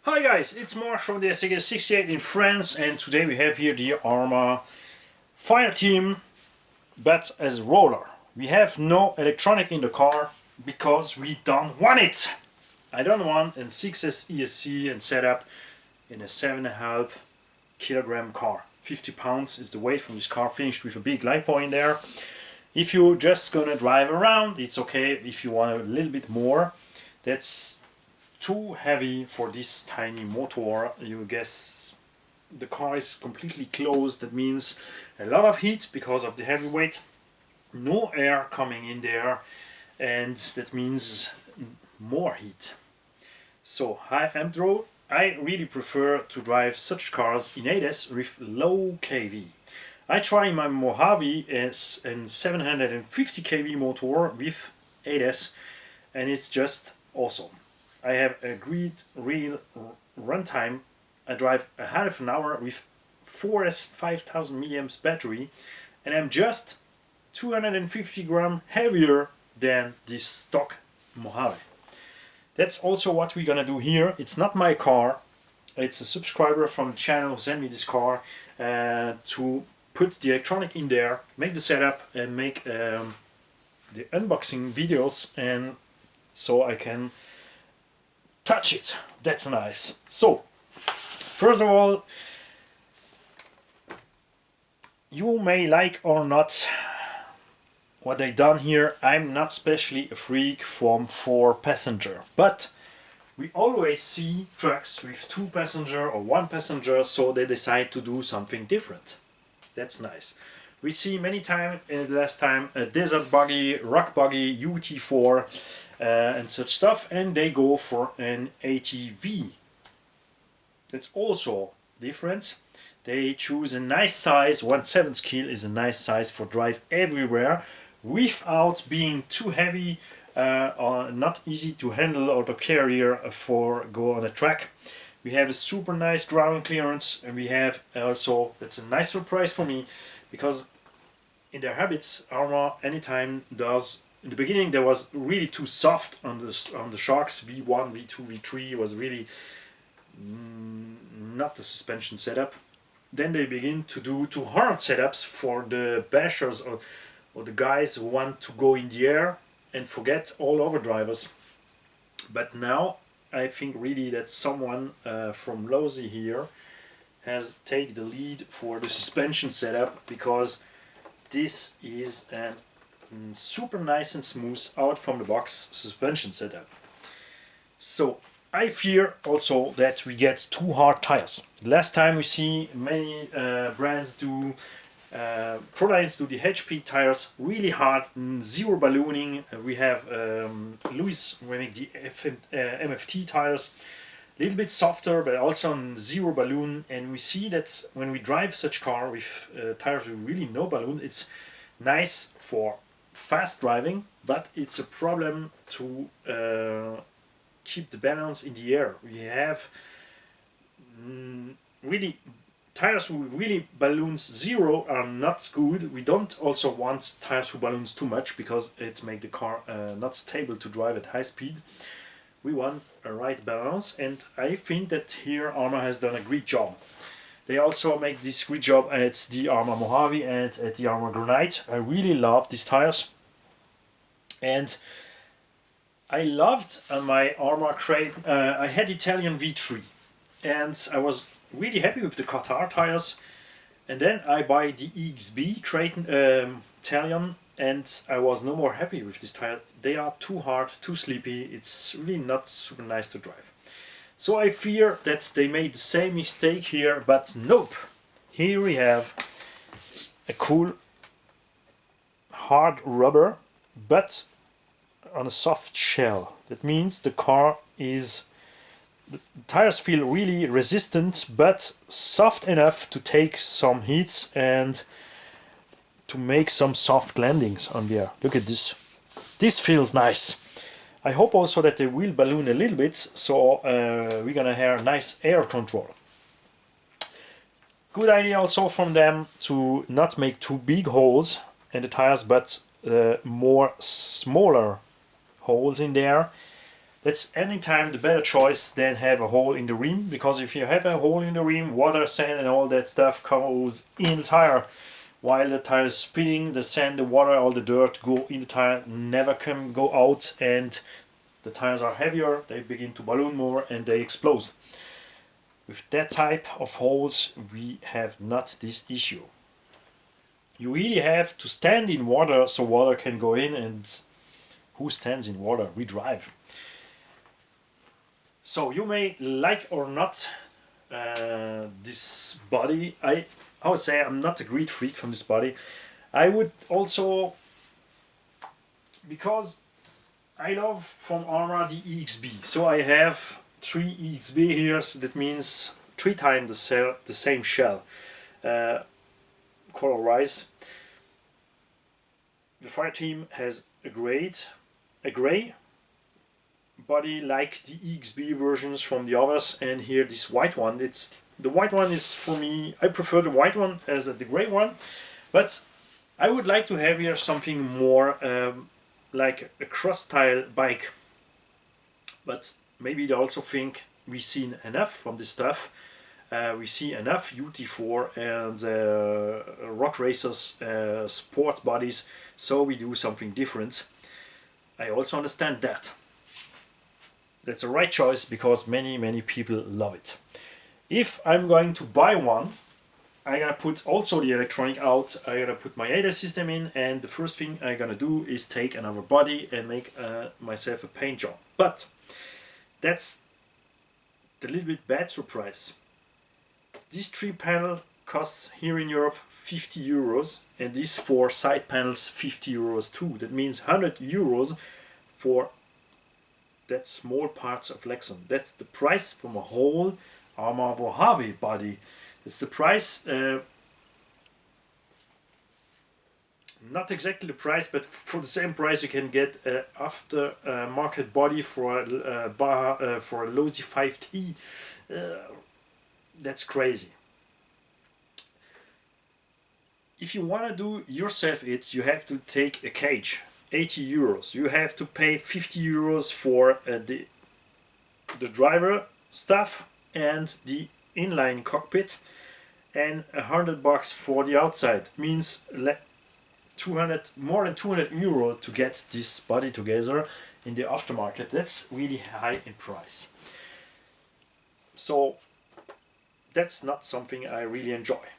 Hi guys, it's Mark from the SK68 in France, and today we have here the ARRMA FIRETEAM, but as roller. We have no electronic in the car because we don't want it. I don't want a 6S ESC and setup in a 7.5 kilogram car. 50 pounds is the weight from this car, finished with a big lipo in there. If you're just gonna drive around, it's okay. If you want a little bit more, that's too heavy for this tiny motor. You guess the car is completely closed. That means a lot of heat because of the heavy weight, no air coming in there, and that means more heat. So I really prefer to drive such cars in ADAS with low kV. I try my Mojave as a 750 kV motor with ADAS, and it's just awesome. I have a great real runtime. I drive a half an hour with 4S 5000 milliamps battery, and I'm just 250 grams heavier than this stock Mojave. That's also what we're gonna do here. It's not my car. It's a subscriber from the channel who sent me this car to put the electronic in there, make the setup, and make the unboxing videos, and so I can touch it. That's nice. So first of all, you may like or not what they done here. I'm not especially a freak from 4 passenger, but we always see trucks with 2 passenger or 1 passenger, so they decide to do something different. That's nice. We see many times in the last time a desert buggy, rock buggy, UT4 and such stuff, and they go for an ATV. That's also different. They choose a nice size. 1/7 scale is a nice size for drive everywhere without being too heavy or not easy to handle or to carry for go on a track. We have a super nice ground clearance, and we have also, that's a nice surprise for me, because in their habits ARRMA anytime does. In the beginning there was really too soft on the shocks. V1, V2, V3 was really not the suspension setup. Then they begin to do too hard setups for the bashers or the guys who want to go in the air and forget all over drivers. But now I think really that someone from Losi here has taken the lead for the suspension setup, because this is a super nice and smooth out from the box suspension setup. So I fear also that we get too hard tires. Last time we see many brands do, ProLines do the HP tires really hard, zero ballooning. We have Louis make the MFT tires, a little bit softer but also on zero balloon, and we see that when we drive such car with tires with really no balloon, it's nice for fast driving, but it's a problem to keep the balance in the air. We have really tires who really balloons zero are not good. We don't also want tires who balloons too much, because it makes the car not stable to drive at high speed. We want a right balance, and I think that here ARRMA has done a great job. They also make this great job at the ARRMA Mojave and at the ARRMA Granite. I really love these tires, and I loved my ARRMA crate. I had Italian V3, and I was really happy with the Qatar tires. And then I buy the EXB crate Italian, and I was no more happy with this tire. They are too hard, too sleepy. It's really not super nice to drive. So I fear that they made the same mistake here, but nope. Here we have a cool hard rubber, but on a soft shell. That means the tires feel really resistant, but soft enough to take some hits and to make some soft landings on there. Look at this. This feels nice. I hope also that they will balloon a little bit, so we're gonna have nice air control. Good idea also from them to not make too big holes in the tires, but more smaller holes in there. That's anytime the better choice than have a hole in the rim, because if you have a hole in the rim, water, sand and all that stuff goes in the tire. While the tire is spinning, the sand, the water, all the dirt go in the tire, never can go out, and the tires are heavier, they begin to balloon more and they explode. With that type of holes we have not this issue. You really have to stand in water so water can go in, and who stands in water? We drive. So you may like or not this body. I would say I'm not a great freak from this body. I would also, because I love from ARRMA the EXB. So I have 3 EXB here, so that means 3 times the same shell. Color-wise, the Fireteam has a grey body like the EXB versions from the others, and here this white one. The white one is, for me, I prefer the white one as the grey one, but I would like to have here something more like a cross-style bike. But maybe they also think we've seen enough from this stuff. We see enough UT4 and rock racers sport bodies, so we do something different. I also understand that. That's a right choice, because many people love it. If I'm going to buy one, I'm gonna put also the electronic out. I'm gonna put my ADAS system in, and the first thing I'm gonna do is take another body and make myself a paint job. But that's the little bit bad surprise. This 3 panel costs here in Europe 50 euros, and these 4 side panels 50 euros too. That means 100 euros for that small parts of Lexan. That's the price from a whole ARRMA Mojave body. It's the price, not exactly the price, but for the same price you can get after market body for a Losi 5T. That's crazy. If you want to do yourself it, you have to take a cage. 80 euros. You have to pay 50 euros for the driver stuff and the inline cockpit, and 100 bucks for the outside. It means more than 200 euro to get this body together in the aftermarket. That's really high in price. So that's not something I really enjoy.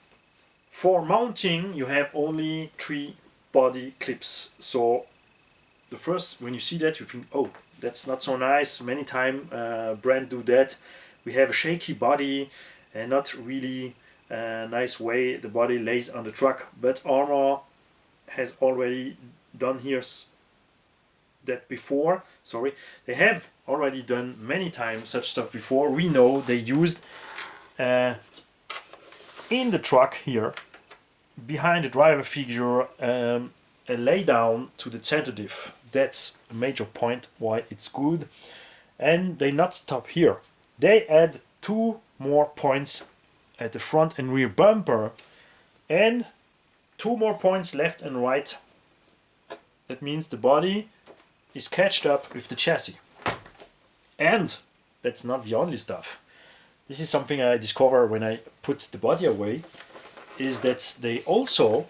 For mounting you have only 3 body clips. So the first, when you see that, you think, oh, that's not so nice. Many times brand do that. We have a shaky body and not really nice way the body lays on the truck. But ARRMA has already done here that before. Sorry, they have already done many times such stuff before. We know they used in the truck here behind the driver figure a lay down to the center diff. That's a major point why it's good. And they not stop here. They add 2 more points at the front and rear bumper, and 2 more points left and right. That means the body is catched up with the chassis. And that's not the only stuff. This is something I discovered when I put the body away, is that they also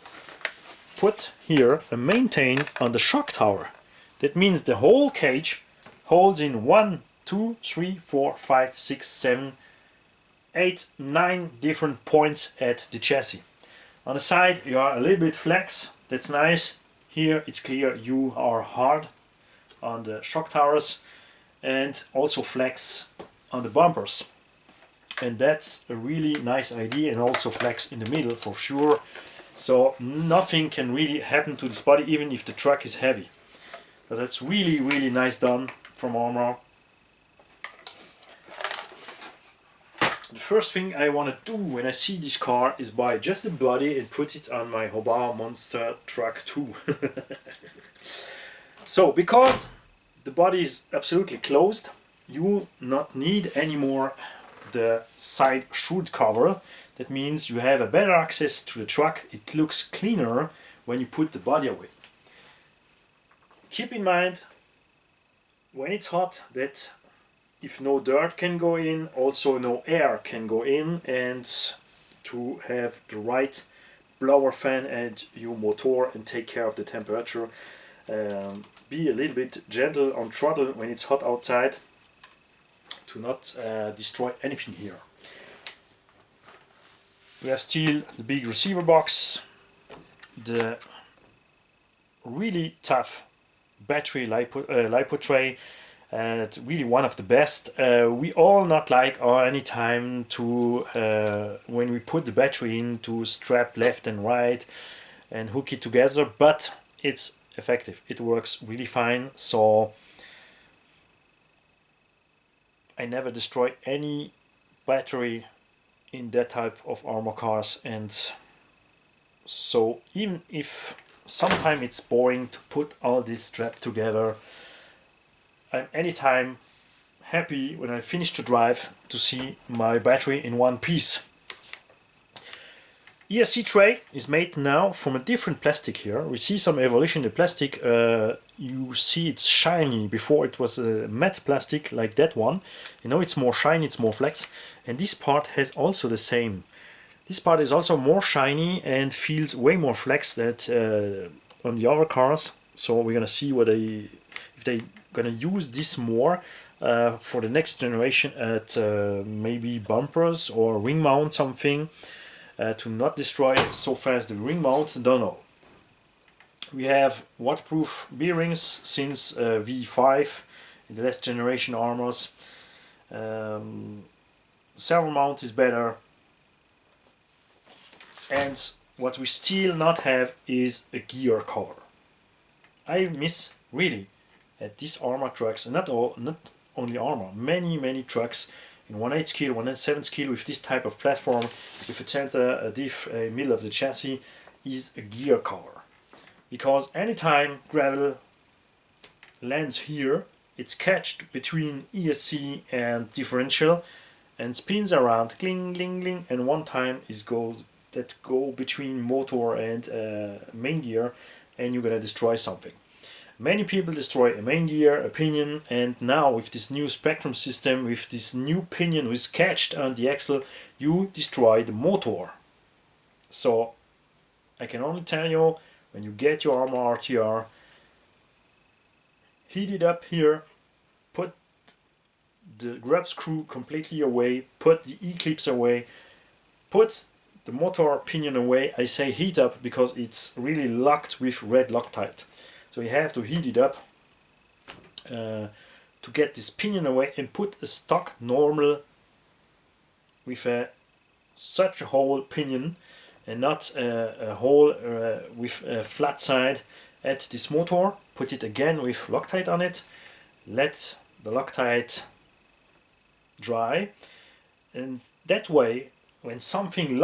put here a maintain on the shock tower. That means the whole cage holds in 1, 2, 3, 4, 5, 6, 7, 8, 9 different points at the chassis. On the side you are a little bit flex, that's nice. Here it's clear you are hard on the shock towers, and also flex on the bumpers. And that's a really nice idea, and also flex in the middle for sure. So nothing can really happen to this body, even if the truck is heavy. But that's really nice done from ARRMA. The first thing I want to do when I see this car is buy just the body and put it on my Hobart Monster Truck 2. So because the body is absolutely closed, you not need anymore the side shoot cover. That means you have a better access to the truck. It looks cleaner when you put the body away. Keep in mind, when it's hot, that if no dirt can go in, also no air can go in, and to have the right blower fan at your motor and take care of the temperature. Be a little bit gentle on throttle when it's hot outside to not destroy anything here. We have still the big receiver box, the really tough battery lipo tray, and really one of the best. We all not like any time to when we put the battery in to strap left and right and hook it together, but it's effective. It works really fine, so I never destroy any battery in that type of ARRMA cars. And so even if sometimes it's boring to put all this strap together, I'm anytime happy when I finish to drive to see my battery in one piece. Esc Tray is made now from a different plastic here. We see some evolution in the plastic. You see it's shiny. Before it was a matte plastic like that one. You know, it's more shiny, it's more flex. And this part has also the same. This part is also more shiny and feels way more flex than on the other cars. So we're gonna see what if they gonna use this more for the next generation at maybe bumpers or ring mount something. To not destroy so fast the ring mount, don't know. We have waterproof bearings since V5 in the last generation ARRMAs. Servo mount is better. And what we still not have is a gear cover. I miss really at these ARRMA trucks, not only ARRMA, many trucks in 1/8 scale, 1/7 scale with this type of platform, with a center, a diff, a middle of the chassis, is a gear cover. Because anytime gravel lands here, it's catched between ESC and differential and spins around, cling, cling, cling, and one time is go between motor and main gear, and you're gonna destroy something. Many people destroy a main gear, a pinion, and now with this new spectrum system, with this new pinion which is catched on the axle, you destroy the motor. So I can only tell you, when you get your ARRMA RTR, heat it up here, put the grub screw completely away, put the E-clips away, put the motor pinion away. I say heat up because it's really locked with red Loctite. So you have to heat it up to get this pinion away and put a stock normal with such a whole pinion and not a hole with a flat side at this motor. Put it again with Loctite on it. Let the Loctite dry, and that way when something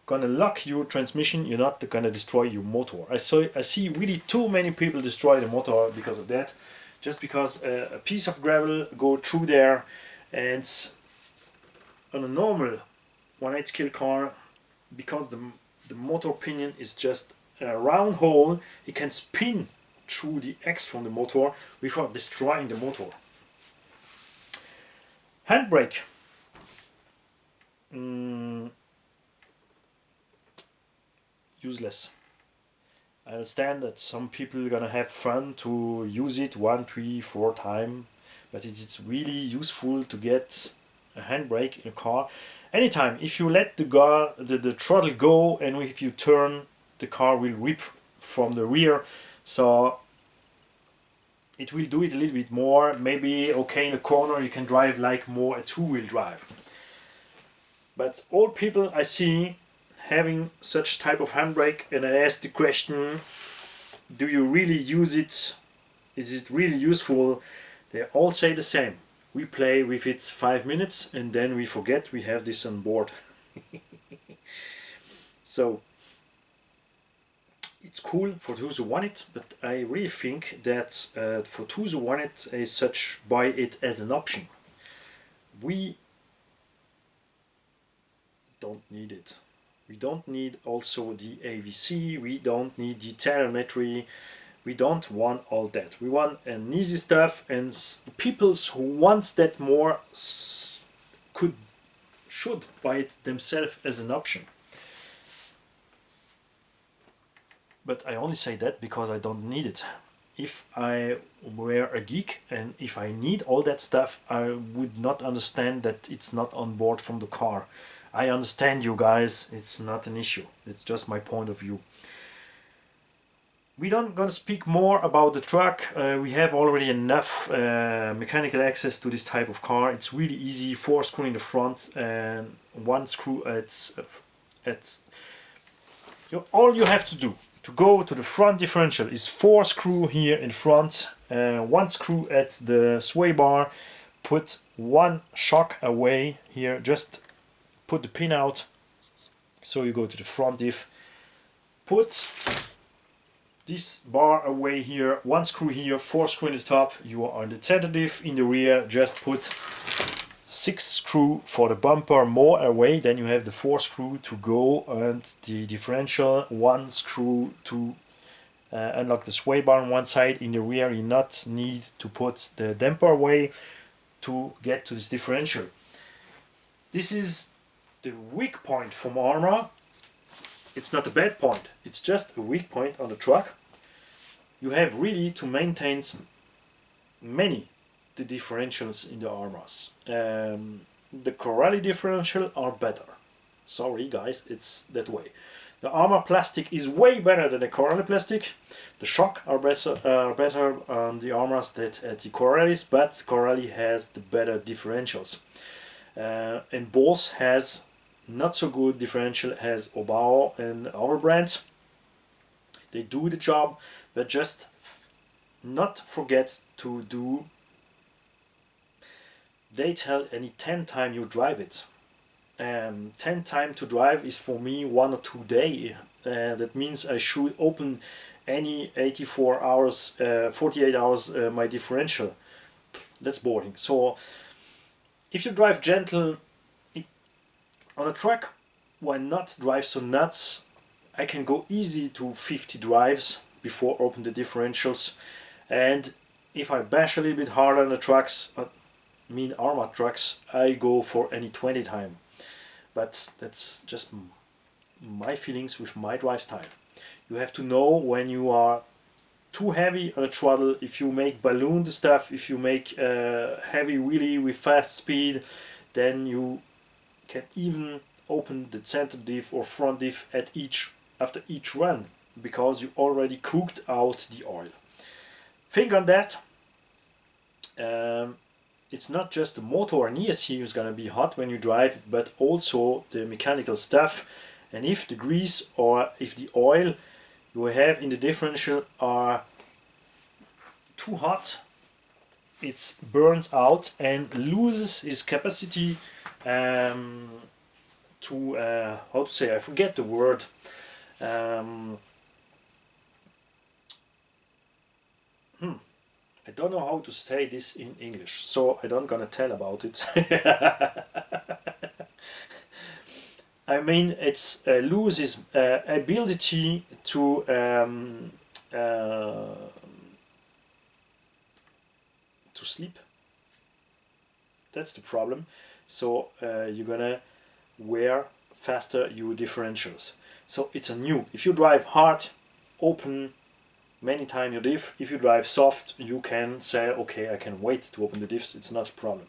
gonna lock your transmission, you're not gonna destroy your motor. I see really too many people destroy the motor because of that, just because a piece of gravel go through there, and on a normal 1/8 scale car, because the motor pinion is just a round hole, it can spin through the X from the motor without destroying the motor. Handbrake. Useless. I understand that some people are gonna have fun to use it 1, 3, 4 times, but it's really useful to get a handbrake in a car. Anytime, if you let the throttle go and if you turn, the car will whip from the rear, so it will do it a little bit more. Maybe okay, in a corner you can drive like more a two-wheel drive. But all people I see having such type of handbrake, and I ask the question, do you really use it? Is it really useful? They all say the same. We play with it 5 minutes and then we forget we have this on board. So it's cool for those who want it, but I really think that for those who want it as such, buy it as an option. We don't need it. We don't need also the AVC, we don't need the telemetry, We don't want all that. We want an easy stuff, and the people who wants that more should buy it themselves as an option. But I only say that because I don't need it. If I were a geek and if I need all that stuff, I would not understand that it's not on board from the car. I understand you guys, it's not an issue. It's just my point of view. We don't gonna speak more about the truck. We have already enough mechanical access to this type of car. It's really easy. 4 screws in the front and 1 screw all you have to do to go to the front differential is 4 screws here in front, 1 screw at the sway bar, put 1 shock away here, just put the pin out, so you go to the front diff, put this bar away here, 1 screw here, 4 screws in the top, you are on the center diff. In the rear just put 6 screws for the bumper more away, then you have the 4 screws to go, and the differential, 1 screw to unlock the sway bar on one side. In the rear you not need to put the damper away to get to this differential. This is the weak point from ARRMA. It's not a bad point, it's just a weak point on the truck. You have really to maintain the differentials in the ARRMAs. The Corelli differential are better. Sorry guys, it's that way. The ARRMA plastic is way better than the Corelli plastic. The shock are better on the ARRMAs than at the Corellis, but Corelli has the better differentials. And Bose has not so good differential as Obao and our brands. They do the job, but just not forget to do. They tell any 10 times you drive it. 10 times to drive is for me 1 or 2 days. That means I should open any 84 hours, 48 hours my differential. That's boring. So if you drive gentle on a truck, why not drive so nuts? I can go easy to 50 drives before open the differentials, and if I bash a little bit harder on the trucks, mean ARRMA trucks, I go for any 20 time. But that's just my feelings with my drive style. You have to know when you are too heavy on the throttle, if you make balloon the stuff, if you make heavy wheelie with fast speed, then you can even open the center diff or front diff after each run, because you already cooked out the oil. Think on that. It's not just the motor and ESC is gonna be hot when you drive, but also the mechanical stuff. And if the grease or if the oil you have in the differential are too hot, it burns out and loses its capacity to how to say, I forget the word. I don't know how to say this in English, so I don't gonna tell about it. I mean, it's loses ability to sleep. That's the problem. So you're gonna wear faster your differentials. So it's a new. If you drive hard, open many times your diff. If you drive soft, you can say, okay, I can wait to open the diffs. It's not a problem.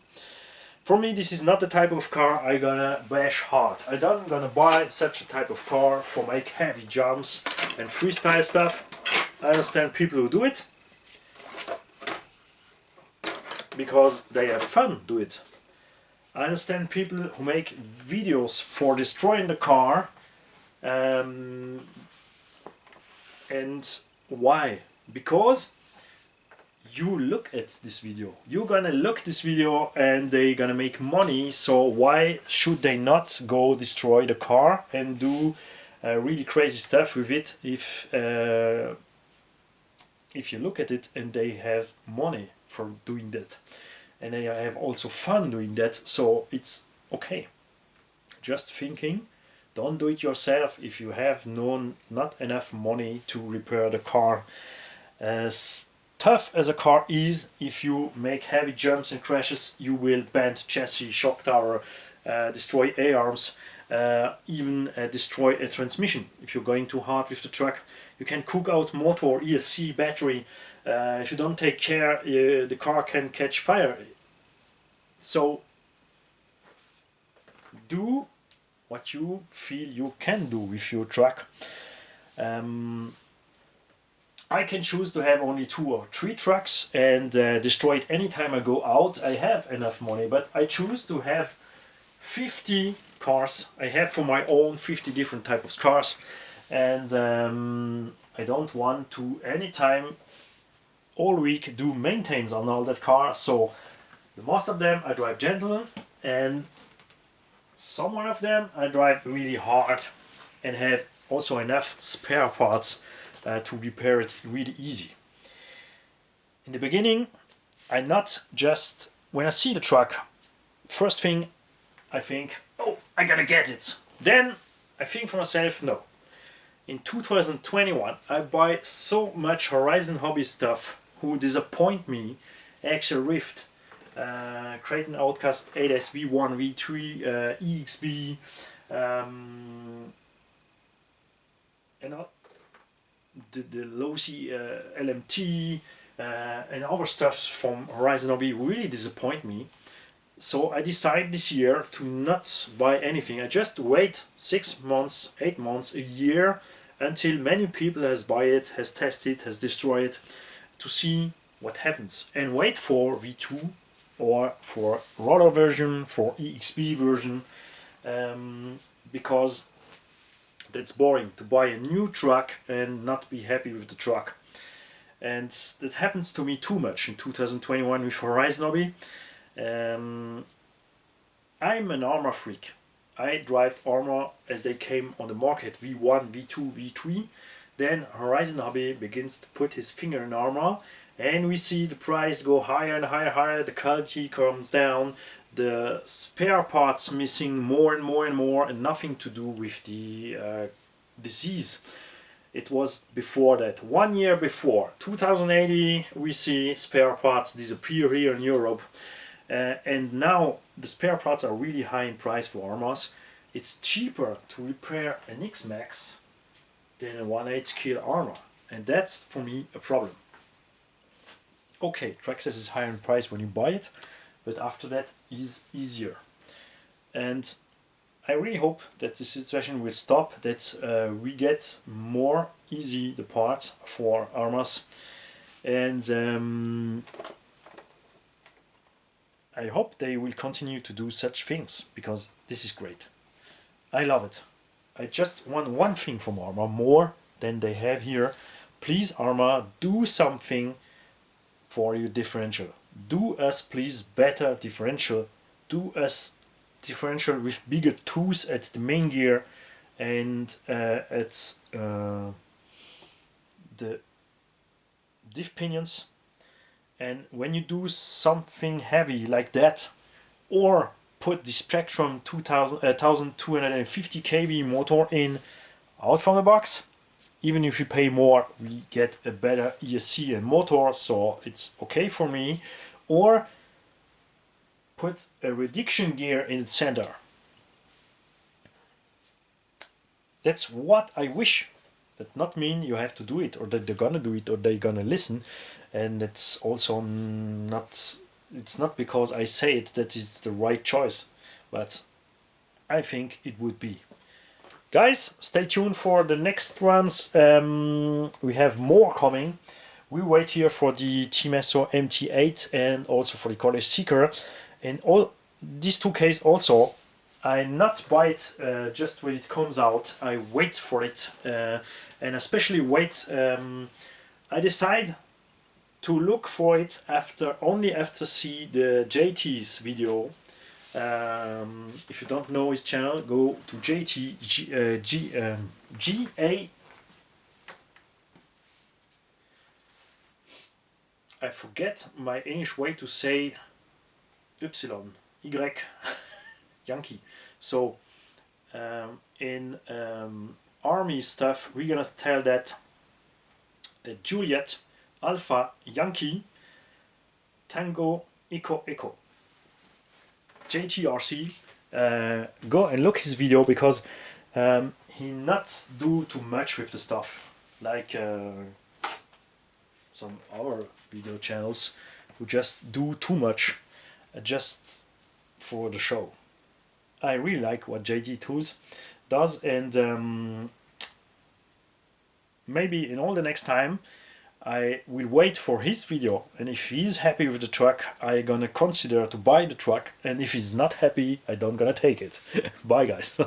For me, this is not the type of car I gonna bash hard. I don't gonna buy such a type of car for make heavy jumps and freestyle stuff. I understand people who do it because they have fun do it. I understand people who make videos for destroying the car, and why? Because you look at this video, you're gonna look this video and they're gonna make money, so why should they not go destroy the car and do really crazy stuff with it if you look at it and they have money for doing that and they have also fun doing that, so it's okay. Just thinking, don't do it yourself if you have not enough money to repair the car. As tough as a car is, if you make heavy jumps and crashes, you will bend chassis, shock tower, destroy A-arms, even destroy a transmission. If you're going too hard with the truck, you can cook out motor, ESC, battery. If you don't take care, the car can catch fire. So do what you feel you can do with your truck. I can choose to have only 2 or 3 trucks and destroy it anytime I go out. I have enough money, but I choose to have 50 cars. I have for my own 50 different types of cars, and I don't want to anytime all week do maintenance on all that car. So the most of them I drive gentle, and some one of them I drive really hard and have also enough spare parts to repair it really easy. In the beginning, I not just, when I see the truck, first thing I think, oh, I gotta get it. Then I think for myself, no. In 2021, I buy so much Horizon hobby stuff who disappoint me. Axle Rift, Creighton Outcast 8S V1, V3, EXB, and the Losi LMT and other stuff from Horizon Hobby really disappoint me. So I decided this year to not buy anything. I just wait 6 months, 8 months, a year until many people has buy it, has tested, has destroyed it, to see what happens, and wait for V2 or for roller version, for EXP version, because that's boring to buy a new truck and not be happy with the truck. And that happens to me too much in 2021 with Horizon Hobby. I'm an ARRMA freak. I drive ARRMA as they came on the market, V1, V2, V3. Then Horizon Hobby begins to put his finger in ARRMA, and we see the price go higher and higher, higher, the quality comes down, the spare parts missing more and more and more, and nothing to do with the disease. It was before that, 1 year before, 2080, we see spare parts disappear here in Europe, and now the spare parts are really high in price for ARRMAs. It's cheaper to repair an X-Max than a 1/8 scale ARRMA, and that's for me a problem. Okay, Traxxas is higher in price when you buy it, but after that is easier. And I really hope that the situation will stop, that we get more easy the parts for ARRMAs, and I hope they will continue to do such things, because this is great. I love it. I just want one thing from ARRMA, more than they have here. Please, ARRMA, do something for your differential. Do us, please, better differential. Do us differential with bigger tools at the main gear and at the diff pinions. And when you do something heavy like that, or put the Spectrum 1250 kV motor in out from the box, even if you pay more, we get a better ESC and motor, so it's okay for me. Or put a reduction gear in the center. That's what I wish. That not mean you have to do it, or that they're gonna do it, or they're gonna listen. And it's also not, it's not because I say it that it's the right choice, but I think it would be. Guys, stay tuned for the next ones. We have more coming. We wait here for the Timesso MT8 and also for the College Seeker. And all these 2 cases also, I not buy it just when it comes out. I wait for it, and especially wait. I decide to look for it only after see the JayTee's video. If you don't know his channel, go to JayTee, I forget my English way to say Y, Yankee. So in army stuff, we're gonna tell that Juliet Alpha Yankee Tango Echo Echo. JayTee.rc, go and look his video, because he not do too much with the stuff like some other video channels who just do too much just for the show. I really like what JayTee does, and maybe in all the next time I will wait for his video, and if he's happy with the truck, I gonna consider to buy the truck, and if he's not happy, I don't gonna take it. Bye guys.